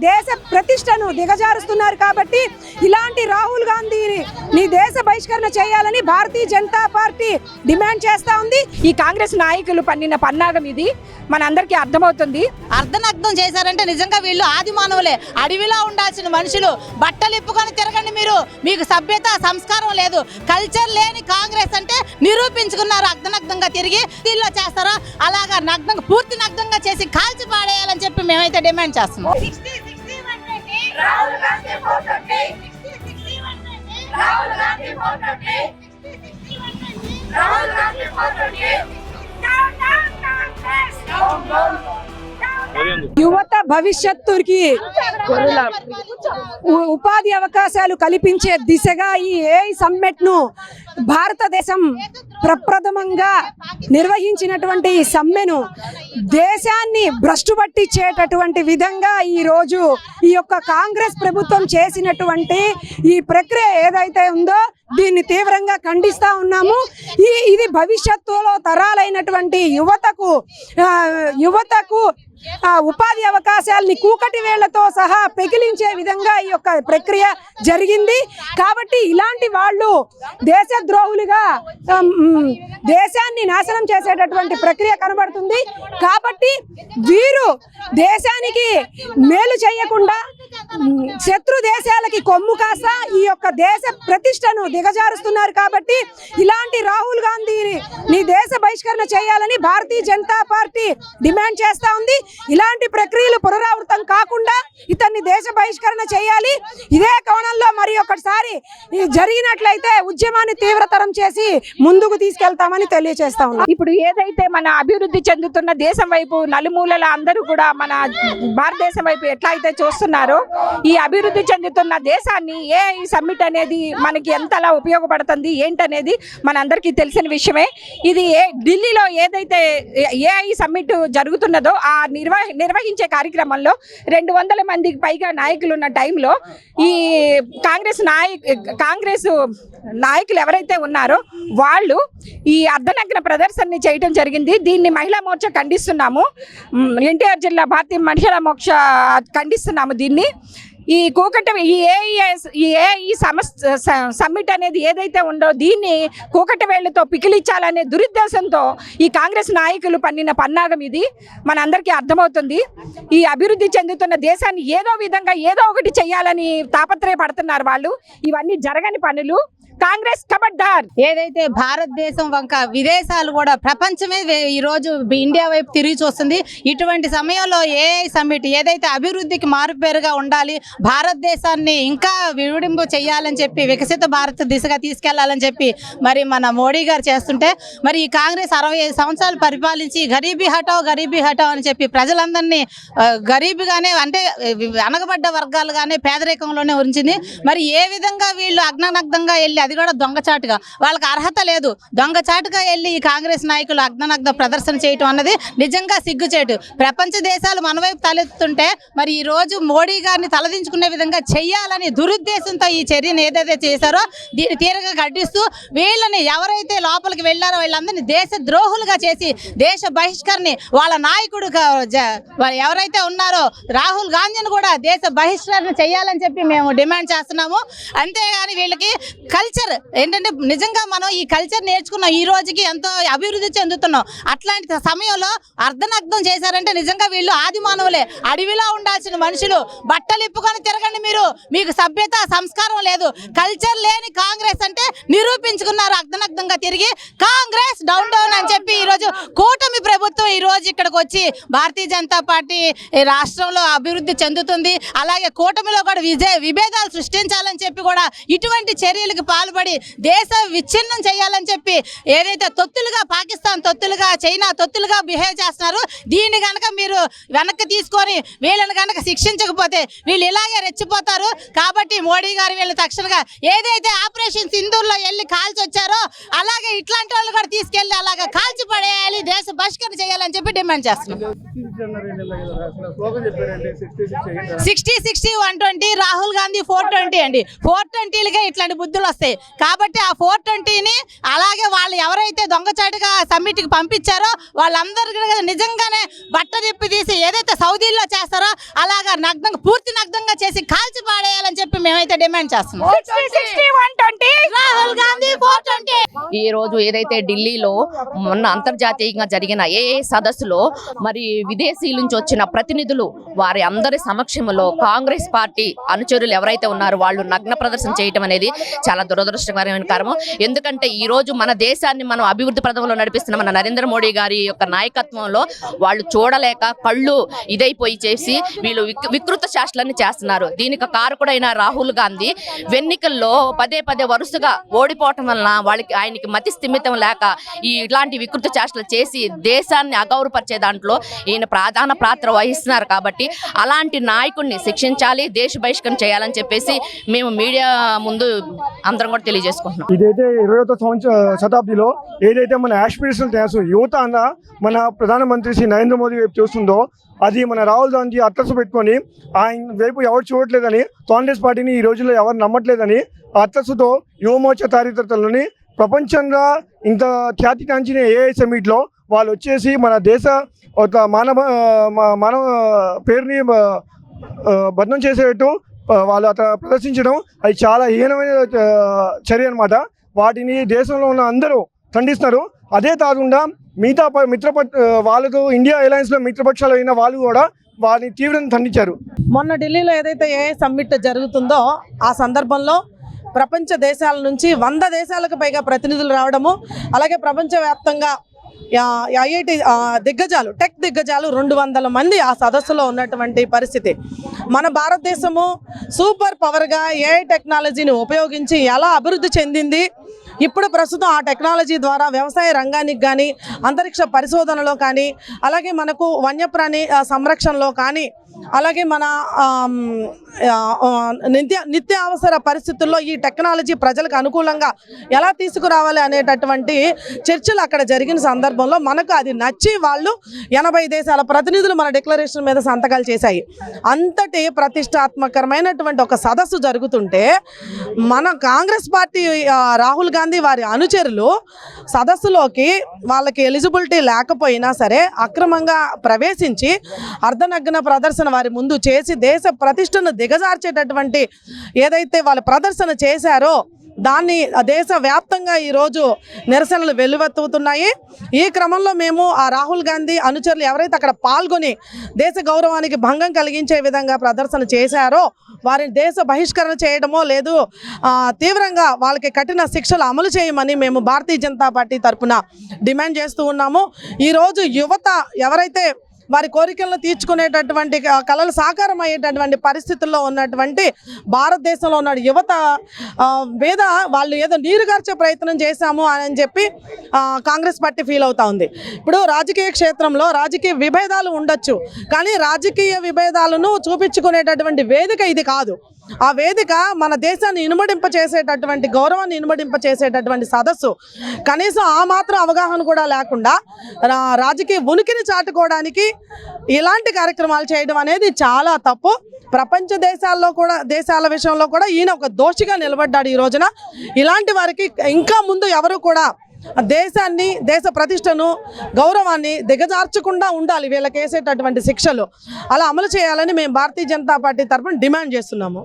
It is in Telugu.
దేశ ప్రతిష్టను దిగజారుస్తున్నారు కాబట్టి ఇలాంటి రాహుల్ గాంధీని నీ దేశ బహిష్కరణ చేయాలని భారతీయ జనతా పార్టీ డిమాండ్ చేస్తా ఉంది. ఈ కాంగ్రెస్ నాయకులు పన్నిన పన్నాగం ఇది మనందరికీ అర్థమవుతుంది. అర్ధనగ్నం చేశారంటే నిజంగా వీళ్ళు ఆది మానవులే, అడవిలో ఉండాల్సిన మనుషులు. బట్టలు ఇప్పుకొని తిరగండి మీరు, మీకు సభ్యత సంస్కారం లేదు. కల్చర్ లేని కాంగ్రెస్ అంటే నిరూపించుకున్నారు. అర్ధనగ్నంగా తిరిగి దీనిలో చేస్తారో అలాగా నగ్నంగా పూర్తి నగ్నంగా చేసి కాల్చి పాడేయాలని చెప్పి మేమైతే డిమాండ్ చేస్తున్నాం. యువత భవిష్యత్తుకి ఉపాధి అవకాశాలు కల్పించే దిశగా ఈ ఏఐ సమ్మిట్ ను భారతదేశం ప్రప్రథమంగా నిర్వహించినటువంటి ఈ సమ్మెను దేశాన్ని భ్రష్టు పట్టించేటటువంటి విధంగా ఈ రోజు ఈ యొక్క కాంగ్రెస్ ప్రభుత్వం చేసినటువంటి ఈ ప్రక్రియ ఏదైతే ఉందో దీన్ని తీవ్రంగా ఖండిస్తా ఉన్నాము. ఇది భవిష్యత్తులో తరాలైనటువంటి యువతకు ఉపాధి అవకాశాలని కూకటి వేళ్లతో సహా పెకిలించే విధంగా ఈ యొక్క ప్రక్రియ జరిగింది. కాబట్టి ఇలాంటి వాళ్ళు దేశద్రోహులుగా దేశాన్ని నాశనం చేసేటటువంటి ప్రక్రియ కనబడుతుంది. కాబట్టి వీరు దేశానికి మేలు చేయకుండా శత్రు దేశాలకి కొమ్ము కాస్త ఈ యొక్క దేశ ప్రతిష్టను దిగజారుస్తున్నారు. కాబట్టి ఇలాంటి రాహుల్ గాంధీని నీ దేశ బహిష్కరణ చేయాలని భారతీయ జనతా పార్టీ డిమాండ్ చేస్తా ఉంది. ఇలాంటి ప్రక్రియలు పునరావృతం కాకుండా ఇతన్ని దేశ బహిష్కరణ చేయాలి. ఇదే కోణంలో మరి ఒకసారి జరిగినట్లయితే ఉద్యమాన్ని తీవ్రతరం చేసి ముందుకు తీసుకెళ్తామని తెలియజేస్తా ఉన్నాం. ఇప్పుడు ఏదైతే మన అభివృద్ధి చెందుతున్న దేశం వైపు నలుమూలల అందరూ కూడా మన భారతదేశం వైపు ఎట్లా అయితే చూస్తున్నారో ఈ అభివృద్ధి చెందుతున్న దేశాన్ని ఏఐ సమ్మిట్ అనేది మనకి ఎంతలా ఉపయోగపడుతుంది ఏంటనేది మనందరికీ తెలిసిన విషయమే. ఇది ఢిల్లీలో ఏదైతే ఏఐ సమ్మిట్ జరుగుతున్నదో ఆ నిర్వహించే కార్యక్రమంలో 200 మందికి పైగా నాయకులు ఉన్న టైంలో ఈ కాంగ్రెస్ నాయకులు ఎవరైతే ఉన్నారో వాళ్ళు ఈ అర్ధనగ్న ప్రదర్శనని చేయడం జరిగింది. దీన్ని మహిళా మోర్చా ఖండిస్తున్నాము. ఎన్టీఆర్ జిల్లా భారతీయ మహిళా మోర్చా ఖండిస్తున్నాము. దీన్ని ఈ ఏఐ సమ్మిట్ అనేది ఏదైతే ఉందో దీన్ని కూకటి వేళ్లతో పికిలిచ్చాలనే దురుద్దేశంతో ఈ కాంగ్రెస్ నాయకులు పన్నిన పన్నాగం ఇది మనందరికీ అర్థమవుతుంది. ఈ అభివృద్ధి చెందుతున్న దేశాన్ని ఏదో విధంగా ఏదో ఒకటి చేయాలని తాపత్రయపడుతున్నారు వాళ్ళు. ఇవన్నీ జరగని పనులు. కాంగ్రెస్ ఖబర్దార్. ఏదైతే భారతదేశం వంక విదేశాలు కూడా ప్రపంచమే ఈరోజు ఇండియా వైపు తిరిగి చూస్తుంది. ఇటువంటి సమయంలో ఏఐ సమ్మిట్ ఏదైతే అభివృద్ధికి మారుపేరుగా ఉండాలి, భారతదేశాన్ని ఇంకా విడింపు చేయాలని చెప్పి వికసిత భారత్ దిశగా తీసుకెళ్లాలని చెప్పి మరి మన మోడీ గారు చేస్తుంటే మరి ఈ కాంగ్రెస్ 65 సంవత్సరాలు పరిపాలించి గరీబీ హటావ్ అని చెప్పి ప్రజలందరినీ గరీబీగానే అంటే అనగబడ్డ వర్గాలుగానే పేదరికంలోనే ఉంచింది. మరి ఏ విధంగా వీళ్ళు అగ్ననగ్నంగా వెళ్ళి అది కూడా దొంగచాటుగా వాళ్ళకి అర్హత లేదు దొంగచాటుగా వెళ్ళి ఈ కాంగ్రెస్ నాయకులు అగ్ననగ్న ప్రదర్శన చేయటం అన్నది నిజంగా సిగ్గుచేటు. ప్రపంచ దేశాలు మన వైపు తలెత్తుంటే మరి ఈ రోజు మోడీ గారిని తలదించుకునే విధంగా చెయ్యాలని దురుద్దేశంతో ఈ చర్యను ఏదైతే చేశారో దీన్ని తీవ్రంగా ఖండిస్తూ వీళ్ళని ఎవరైతే లోపలికి వెళ్ళారో వీళ్ళందరినీ దేశ ద్రోహులుగా చేసి దేశ బహిష్కరణ వాళ్ళ నాయకుడు ఎవరైతే ఉన్నారో రాహుల్ గాంధీని కూడా దేశ బహిష్కరణ చేయాలని చెప్పి మేము డిమాండ్ చేస్తున్నాము. అంతేగాని వీళ్ళకి కల్చర్ ఏంటంటే నిజంగా మనం ఈ కల్చర్ నేర్చుకున్నాం, ఈ రోజుకి ఎంతో అభివృద్ధి చెందుతున్నాం. అట్లాంటి సమయంలో అర్ధనగ్నం చేశారంటే నిజంగా వీళ్ళు ఆది మానవులే, అడవిలో ఉండాల్సిన మనుషులు. బట్టలు ఇప్పుకొని తిరగండి మీరు, మీకు సభ్యత సంస్కారం లేదు. కల్చర్ లేని కాంగ్రెస్ అంటే నిరూపించుకున్నారు. అర్ధనగ్నంగా తిరిగి కాంగ్రెస్ డౌన్ అని చెప్పి ఈరోజు కూటమి ప్రభుత్వం ఈ రోజు ఇక్కడికి వచ్చి భారతీయ జనతా పార్టీ రాష్ట్రంలో అభివృద్ధి చెందుతుంది. అలాగే కూటమిలో కూడా విభేదాలు సృష్టించాలని చెప్పి కూడా ఇటువంటి చర్యలకు పాల్పడి దేశ విచ్ఛిన్నం చేయాలని చెప్పి ఏదైతే తొత్తులుగా పాకిస్తాన్ తొత్తులుగా చైనా తొత్తులుగా బిహేవ్ చేస్తున్నారు, దీన్ని కనుక మీరు వెనక్కి తీసుకొని వీళ్ళని కనుక శిక్షించకపోతే వీళ్ళు ఇలాగే రెచ్చిపోతారు. కాబట్టి మోడీ గారు వీళ్ళు తక్షణంగా ఏదైతే ఆపరేషన్ సింధూర్లో వెళ్ళి కాల్చి వచ్చారో అలాగే ఇట్లాంటి వాళ్ళు కూడా తీసుకెళ్లి అలాగే కాల్చి పడేయాలి, దేశ బహిష్కరణ చేయాలని చెప్పి డిమాండ్ చేస్తున్నాం. 60-60-120 రాహుల్ గాంధీ 420 అండి. 420లుగా ఇట్లాంటి బుద్ధులు వస్తాయి. కాబట్టి ఆ 420ని అలాగే వాళ్ళు ఎవరైతే దొంగచాటుగా సమ్మిట్కి పంపించారో వాళ్ళందరికీ నిజంగానే బట్ట తిప్పి తీసి ఏదైతే సౌదీలో చేస్తారో అలాగా నగ్నంగా పూర్తి నగ్నంగా చేసి కాల్చి పాడేయాలని చెప్పి మేమైతే డిమాండ్ చేస్తున్నాం. రాహుల్ గాంధీ 420. ఈ రోజు ఏదైతే ఢిల్లీలో మొన్న అంతర్జాతీయంగా జరిగిన ఏఏ సదస్సులో మరి విదేశీయుల నుంచి వచ్చిన ప్రతినిధులు వారి అందరి సమక్షంలో కాంగ్రెస్ పార్టీ అనుచరులు ఎవరైతే ఉన్నారో వాళ్ళు నగ్న ప్రదర్శన చేయటం అనేది చాలా దురదృష్టకరమైన కారణం. ఎందుకంటే ఈ రోజు మన దేశాన్ని మనం అభివృద్ధి పథంలో నడిపిస్తున్న మన నరేంద్ర మోడీ గారి యొక్క నాయకత్వంలో వాళ్ళు చూడలేక కళ్ళు ఇదైపోయి చేసి వీళ్ళు వికృత శాస్త్రాన్ని చేస్తున్నారు. దీనికి కారకుడైన రాహుల్ గాంధీ ఎన్నికల్లో పదే వరుసగా ఓడిపోవటం వలన ఆయనకి మతి స్థిమితం లేక ఇలాంటి వికృత చేష్టలు చేసి దేశాన్ని అగౌరవపరిచే దాంట్లో ఈయన ప్రధాన పాత్ర వహిస్తున్నారు. కాబట్టి అలాంటి నాయకుడిని శిక్షించాలి, దేశ బహిష్కరణ చేయాలని చెప్పేసి మేము మీడియా ముందు అందరం కూడా తెలియజేసుకుంటున్నాం. ఇదైతే 20వ శతాబ్దిలో ఏదైతే మన యాస్పిరేషన్ తెలుసు యువత అన్న మన ప్రధానమంత్రి శ్రీ నరేంద్ర మోదీ వైపు చూస్తుందో అది మన రాహుల్ గాంధీ అట్లసు పెట్టుకొని ఆయన వైపు ఎవరు చూడట్లేదని, కాంగ్రెస్ పార్టీని ఈ రోజుల్లో ఎవరు నమ్మట్లేదని అట్లసుతో యువమోర్చా కార్యకర్తలని ప్రపంచంగా ఇంత ఖ్యాతిగాంచిన ఏఐ సమిట్లో వాళ్ళు వచ్చేసి మన దేశ ఒక మానవ పేరుని బదనం చేసేటట్టు వాళ్ళు అట్లా ప్రదర్శించడం అది చాలా హీనమైన చర్య అనమాట. వాటిని దేశంలో ఉన్న అందరూ ఖండిస్తున్నారు. అదే కాకుండా మిగతా వాళ్ళతో ఇండియా అలయన్స్లో మిత్రపక్షాలు అయిన వాళ్ళు కూడా వారిని తీవ్రంగా ఖండించారు. మొన్న ఢిల్లీలో ఏదైతే ఏఐ సమ్మిట్ జరుగుతుందో ఆ సందర్భంలో ప్రపంచ దేశాల నుంచి 100 దేశాలకు పైగా ప్రతినిధులు రావడము, అలాగే ప్రపంచవ్యాప్తంగా ఐఐటి దిగ్గజాలు, టెక్ దిగ్గజాలు 200 మంది ఆ సదస్సులో ఉన్నటువంటి పరిస్థితి. మన భారతదేశము సూపర్ పవర్గా ఏఐ టెక్నాలజీని ఉపయోగించి ఎలా అభివృద్ధి చెందింది, ఇప్పుడు ప్రస్తుతం ఆ టెక్నాలజీ ద్వారా వ్యవసాయ రంగానికి కానీ, అంతరిక్ష పరిశోధనలో కానీ, అలాగే మనకు వన్యప్రాణి సంరక్షణలో కానీ, అలాగే మన నిత్యావసర పరిస్థితుల్లో ఈ టెక్నాలజీ ప్రజలకు అనుకూలంగా ఎలా తీసుకురావాలి అనేటటువంటి చర్చలు అక్కడ జరిగిన సందర్భంలో మనకు అది నచ్చి వాళ్ళు 80 దేశాల ప్రతినిధులు మన డిక్లరేషన్ మీద సంతకాలు చేశాయి. అంతటి ప్రతిష్టాత్మకరమైనటువంటి ఒక సదస్సు జరుగుతుంటే మన కాంగ్రెస్ పార్టీ రాహుల్ గాంధీ వారి అనుచరులు సదస్సులోకి వాళ్ళకి ఎలిజిబిలిటీ లేకపోయినా సరే అక్రమంగా ప్రవేశించి అర్ధనగ్న ప్రదర్శన వారి ముందు చేసి దేశ ప్రతిష్టను దిగజార్చేటటువంటి ఏదైతే వాళ్ళు ప్రదర్శన చేశారో దాన్ని దేశవ్యాప్తంగా ఈరోజు నిరసనలు వెల్లువెత్తుతున్నాయి. ఈ క్రమంలో మేము ఆ రాహుల్ గాంధీ అనుచరులు ఎవరైతే అక్కడ పాల్గొని దేశ గౌరవానికి భంగం కలిగించే విధంగా ప్రదర్శన చేశారో వారిని దేశ బహిష్కరణ చేయడమో లేదు తీవ్రంగా వాళ్ళకి కఠిన శిక్షలు అమలు చేయమని మేము భారతీయ జనతా పార్టీ తరఫున డిమాండ్ చేస్తూ ఉన్నాము. ఈరోజు యువత ఎవరైతే వారి కోరికలను తీర్చుకునేటటువంటి కళలు సాకారం అయ్యేటటువంటి పరిస్థితుల్లో ఉన్నటువంటి భారతదేశంలో ఉన్న యువత మీద వాళ్ళు ఏదో నీరుగార్చే ప్రయత్నం చేశాము అని చెప్పి కాంగ్రెస్ పార్టీ ఫీల్ అవుతా ఉంది. ఇప్పుడు రాజకీయ క్షేత్రంలో రాజకీయ విభేదాలు ఉండొచ్చు, కానీ రాజకీయ విభేదాలను చూపించుకునేటటువంటి వేదిక ఇది కాదు. ఆ వేదిక మన దేశాన్ని ఇనుమడింప చేసేటటువంటి, గౌరవాన్ని ఇనుమడింప చేసేటటువంటి సదస్సు. కనీసం ఆ మాత్రం అవగాహన కూడా లేకుండా రాజకీయ ఉనికిని చాటుకోవడానికి ఇలాంటి కార్యక్రమాలు చేయడం అనేది చాలా తప్పు. ప్రపంచ దేశాల విషయంలో కూడా ఈయన ఒక దోషిగా నిలబడ్డాడు. ఈ రోజున ఇలాంటి వారికి ఇంకా ముందు ఎవరు కూడా దేశాన్ని, దేశ ప్రతిష్టను, గౌరవాన్ని దిగజార్చకుండా ఉండాలి. వీళ్ళకి వేసేటటువంటి శిక్షలు అలా అమలు చేయాలని మేము భారతీయ జనతా పార్టీ తరఫున డిమాండ్ చేస్తున్నాము.